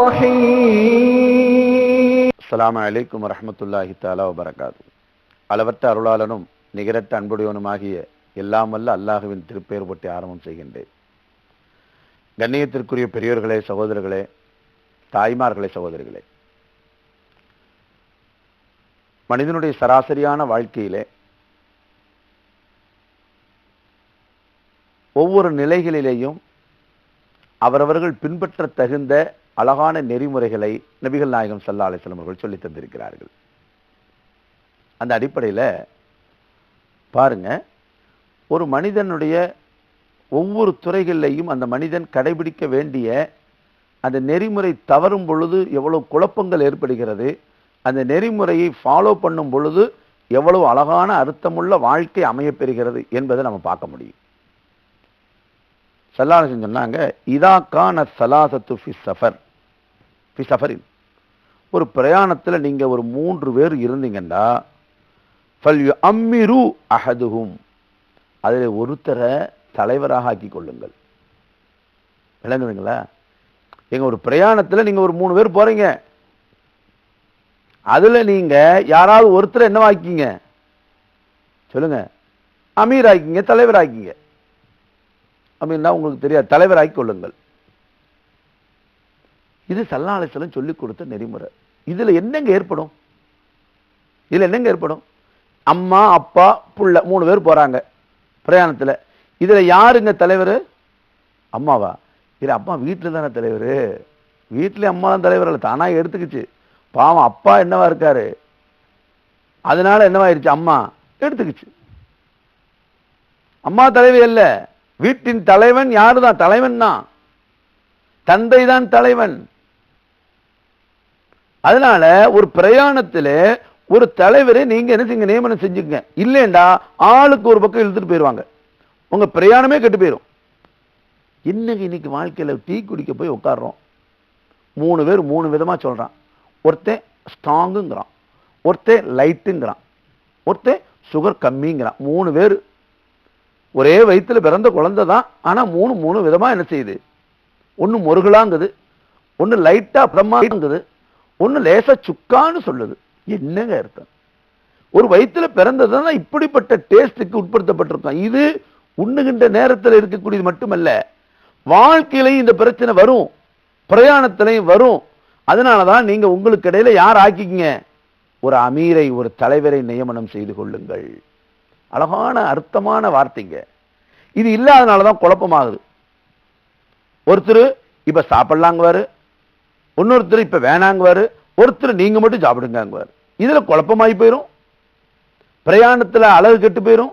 الرحيم. السلام عليكم ورحمة الله تعالى وبركاته. அளவற்ற அருளாளனும் நிகரற்ற அன்புடையவனுமாகிய எல்லாம் வல்ல அல்லாஹ்வின் திருப்பெயர் போட்டு ஆரம்பம் செய்கின்றேன். கண்ணியத்திற்குரிய பெரியோர்களே, சகோதரர்களே, தாய்மார்களே, சகோதரிகளே, மனிதனுடைய சராசரியான வாழ்க்கையிலே ஒவ்வொரு நிலைகளிலேயும் அவரவர்கள் பின்பற்ற தகுந்த அழகான நெறிமுறைகளை நபிகள் நாயகம் ஸல்லல்லாஹு அலைஹி வஸல்லம் அவர்கள் சொல்லி தந்திருக்கிறார்கள். அந்த அடிப்படையில் பாருங்க, ஒரு மனிதனுடைய ஒவ்வொரு துறைகளிலையும் அந்த மனிதன் கடைபிடிக்க வேண்டிய அந்த நெறிமுறை தவறும் பொழுது எவ்வளவு குழப்பங்கள் ஏற்படுகிறது, அந்த நெறிமுறையை ஃபாலோ பண்ணும் பொழுது எவ்வளவு அழகான அர்த்தமுள்ள வாழ்க்கை அமையப்பெறுகிறது என்பதை நம்ம பார்க்க முடியும். ஸல்லல்லாஹு அலைஹி வஸல்லம் சொன்னாங்க, இதா கான ஸலாஸத்து ஃபி ஸஃபரின், ஒரு பிரயாணத்தில் நீங்க ஒரு 3 பேர் இருந்தீங்கன்னா ஃபல்யுஅம்மிரு அஹதுஹும், அதில் ஒருத்தரை தலைவராக ஆக்கி கொள்ளுங்கள். விளங்குதுங்களா? எங்க ஒரு பிரயாணத்தில் நீங்க ஒரு 3 பேர் போறீங்க, அதுல நீங்க யாராவது ஒருத்தர் என்னவாக்கிங்க சொல்லுங்க, அமீர் ஆக்கிங்க, தலைவர் ஆக்கிங்க. அப்படின்னா உங்களுக்கு தெரியாது, தலைவராக்கி கொள்ளுங்கள். இது ஸல்லல்லாஹு அலைஹி வஸல்லம் சொல்லிக் கொடுத்த நெறிமுறை. இதுல என்னங்க ஏற்படும்? அம்மா, அப்பா, புள்ள 3 பேர் போறாங்க பிரயாணத்துல. இதுல யாருங்க தலைவர்? அம்மாவா? இது அம்மா வீட்டுல தானே தலைவர், வீட்டுல அம்மா தான் தலைவர் அல்ல, தானா எடுத்துக்கிச்சு. பாவம் அப்பா என்னவா இருக்காரு, அதனால என்னவாயிருச்சு, அம்மா எடுத்துக்கிச்சு. அம்மா தலைவி அல்ல, வீட்டின் தலைவன் யாருதான்? தலைவன் தான், தந்தை தான் தலைவன். அதனால ஒரு பிரயாணத்துல ஒரு தலைவரை நீங்க என்ன செய்யுங்க, நியமனம் செஞ்சுங்க. இல்லைண்டா ஆளுக்கு ஒரு பக்கம் இழுத்துட்டு போயிருவாங்க, உங்க பிரயாணமே கெட்டு போயிடும். இன்னைக்கு வாழ்க்கையில டீ குடிக்க போய் உட்கார்றோம், 3 பேர் 3 விதமா சொல்றான். ஒருத்தன் ஸ்ட்ராங்குங்கிறான், ஒருத்தன் லைட்டுங்கிறான், ஒருத்தன் சுகர் கம்மிங்கிறான். 3 பேர் ஒரே வயிற்றுல பிறந்த குழந்தை தான், ஆனா 3 விதமா என்ன செய்யுது? ஒன்னு முருகலாங்குது, ஒன்னு லைட்டா பிரமாங்குது, ஒன்னு லேசா சுக்கான்னு சொல்லுது. என்னங்க அர்த்தம்? ஒரு வயிற்றுல பிறந்ததுன்னா இப்படிப்பட்ட டேஸ்டுக்கு உட்படுத்தப்பட்டிருக்கோம். இது உண்ணுகின்ற நேரத்தில் இருக்கக்கூடியது மட்டுமல்ல, வாழ்க்கையிலையும் இந்த பிரச்சனை வரும், பிரயாணத்திலையும் வரும். அதனாலதான் நீங்க உங்களுக்கு இடையில யார் ஆக்கிக்கிங்க? ஒரு அமீரை, ஒரு தலைவரை நியமனம் செய்து கொள்ளுங்கள். அழகான அர்த்தமான வார்த்தைங்க. இது இல்லாதனாலதான் குழப்பமாகுது. ஒருத்தர் இப்ப சாப்பிடலாங்குவாரு, இன்னொருத்தர் இப்ப வேணாங்குவாரு, ஒருத்தர் நீங்க மட்டும் சாப்பிடுங்காங்குவாரு. இதுல குழப்பமாகி போயிரும், பிரயாணத்துல அழகு கெட்டு போயிரும்,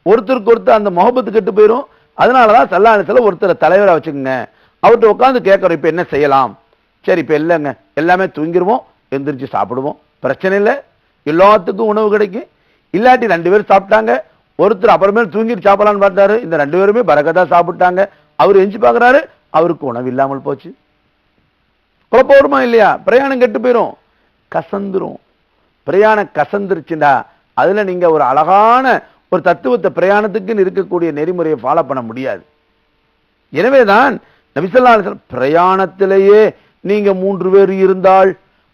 ஒருத்தருக்கு ஒருத்தர் அந்த முகப்பத்து கெட்டு போயிரும். அதனாலதான் ஸல்லல்லாஹு அலைஹி வஸல்லம் ஒருத்தரை தலைவரா வச்சுக்கோங்க. அவர்கிட்ட உட்காந்து கேட்கறோம், இப்ப என்ன செய்யலாம்? சரி, இப்ப இல்லைங்க, எல்லாமே தூங்கிடுவோம், எந்திரிச்சு சாப்பிடுவோம், பிரச்சனை இல்லை, எல்லாத்துக்கும் உணவு கிடைக்கும். இல்லாட்டி 2 பேர் சாப்பிட்டாங்க, ஒருத்தர் அப்புறமேல் தூங்கிட்டு சாப்பிடலான்னு பார்த்தாரு, இந்த 2 பேருமே பரக்கத்தா சாப்பிட்டாங்க. அவர் எஞ்சி பார்க்கறாரு, அவருக்கு உணவு இல்லாமல் போச்சு. குழப்பம் வருமா இல்லையா? பிரயாணம் கெட்டு போயிரும், கசந்துரும். பிரயாணம் கசந்துருச்சுண்டா அதுல நீங்க ஒரு அழகான ஒரு தத்துவத்தை, பிரயாணத்துக்குன்னு இருக்கக்கூடிய நெறிமுறையை ஃபாலோ பண்ண முடியாது. எனவேதான் நபி ஸல்லல்லாஹு அலைஹி வஸல்லம் பிரயாணத்திலேயே நீங்க 3 பேர் இருந்தால்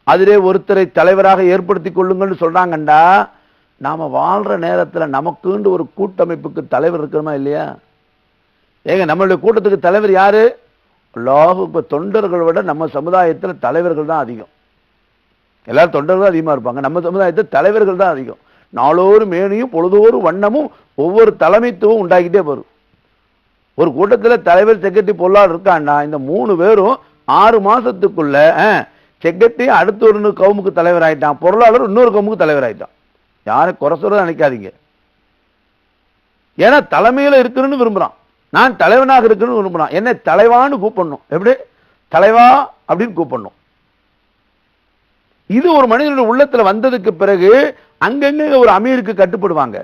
அதிலே ஒருத்தரை தலைவராக ஏற்படுத்திக் கொள்ளுங்கள்னு சொல்றாங்கண்டா, நாம வாழ்ற நேரத்துல நமக்குன்னு ஒரு கூட்டமைப்புக்கு தலைவர் இருக்கணுமா இல்லையா? ஏங்க, நம்மளுடைய கூட்டத்துக்கு தலைவர் யாரு? அல்லாஹ். இப்ப தொண்டர்கள் விட நம்ம சமுதாயத்துல தலைவர்கள் தான் அதிகம். எல்லாரும் தொண்டர்கள் அதிகமா இருப்பாங்க, நம்ம சமுதாயத்தில் தலைவர்கள் தான் அதிகம். நாளொரு மேனியும் பொழுதோறு வண்ணமும் ஒவ்வொரு தலைமைத்துவம் உண்டாக்கிட்டே வரும். ஒரு கூட்டத்துல தலைவர், செக்ரட்டரி, பொருளாளர் இருக்கான்னா இந்த 3 பேரும் 6 மாசத்துக்குள்ள செக்ரட்டரி அடுத்த ஒரு கவுமுக்கு தலைவர் ஆயிட்டான், பொருளாளர் இன்னொரு கவுமுக்கு தலைவர் ஆயிட்டான். யாரும் குறை சொல்றத நினைக்காதீங்க. ஏன்னா தலைமையில இருக்கணும்னு விரும்புறான், நான் தலைவனாக இருக்கணும்னு விரும்புறான். என்ன தலைவான்னு கூப்பிடணும், எப்படி தலைவா அப்படின்னு கூப்பிடணும். இது ஒரு மனிதனுடைய உள்ளத்துல வந்ததுக்கு பிறகு அங்கங்க ஒரு அமீருக்கு கட்டுப்படுவாங்க.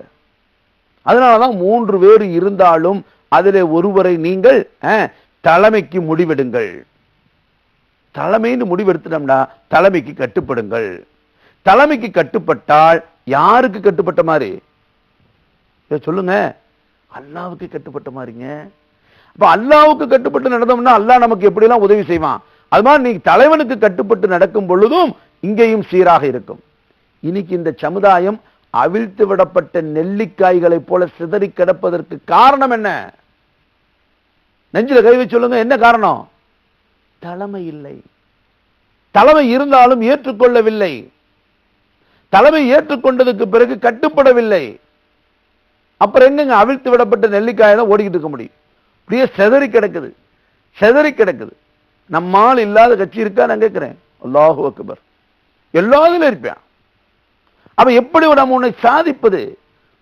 அதனாலதான் 3 பேர் இருந்தாலும் அதிலே ஒருவரை நீங்கள் தலைமைக்கு முடிவெடுங்கள். தலைமைன்னு முடிவெடுத்துட்டோம்னா தலைமைக்கு கட்டுப்படுங்கள். தலைமைக்கு கட்டுப்பட்டால் யாருக்கு கட்டுப்பட்ட மாதிரி சொல்லுங்க? அல்லாஹ்வுக்கு கட்டுப்பட்ட மாதிரிங்க. அப்ப அல்லாஹ்வுக்கு கட்டுப்பட்டு நடந்தோம்னா அல்லாஹ் நமக்கு எப்படி எல்லாம் உதவி செய்வான். அது மாதிரி நீ தலைவனுக்கு கட்டுப்பட்டு நடக்கும் பொழுதும் இங்கேயும் சீராக இருக்கும். இன்னைக்கு இந்த சமுதாயம் அவிழ்த்து விடப்பட்ட நெல்லிக்காய்களை போல சிதறி கிடப்பதற்கு காரணம் என்ன? நெஞ்சில கை வச்சு சொல்லுங்க, என்ன காரணம்? தலைமை இல்லை. தலைமை இருந்தாலும் ஏற்றுக்கொள்ளவில்லை. தலைமை ஏற்றுக்கொண்டதுக்கு பிறகு கட்டுப்படவில்லை. அப்புறம் எங்க அவிழ்த்து விடப்பட்ட நெல்லிக்காயை தான் ஓடிக்கிட்டு இருக்க முடியும்? அப்படியே செதறி கிடக்குது, செதறி கிடக்குது. நம்மால் இல்லாத கட்சி இருக்கா? நான் கேட்கிறேன். அல்லாஹு அக்பர். எல்லாத்துலயும் இருப்பேன். அப்ப எப்படி நம்ம உன்னை சாதிப்பது?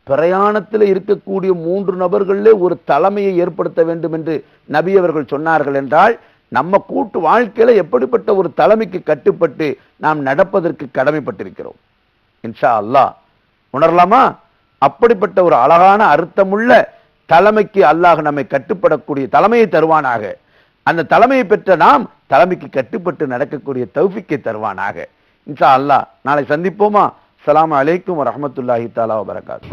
பிரயாணத்தில் இருக்கக்கூடிய 3 நபர்களே ஒரு தலைமையை ஏற்படுத்த வேண்டும் என்று நபி அவர்கள் சொன்னார்கள் என்றால், நம்ம கூட்டு வாழ்க்கையில எப்படிப்பட்ட ஒரு தலைமைக்கு கட்டுப்பட்டு நாம் நடப்பதற்கு கடமைப்பட்டிருக்கிறோம். இன்ஷா அல்லாஹ் உணரலாமா? அப்படிப்பட்ட ஒரு அழகான அர்த்தமுள்ள தலைமைக்கு அல்லாஹ் நம்மை கட்டுப்படக்கூடிய தலைமையை தருவானாக. அந்த தலைமையை பெற்ற நாம் தலைமைக்கு கட்டுப்பட்டு நடக்கக்கூடிய தௌஃபீக்கை தருவானாக. இன்ஷா அல்லாஹ் நாளை சந்திப்போமா? அஸ்ஸலாமு அலைக்கும் வரஹ்மத்துல்லாஹி தஆலா வபரகாத்துஹு.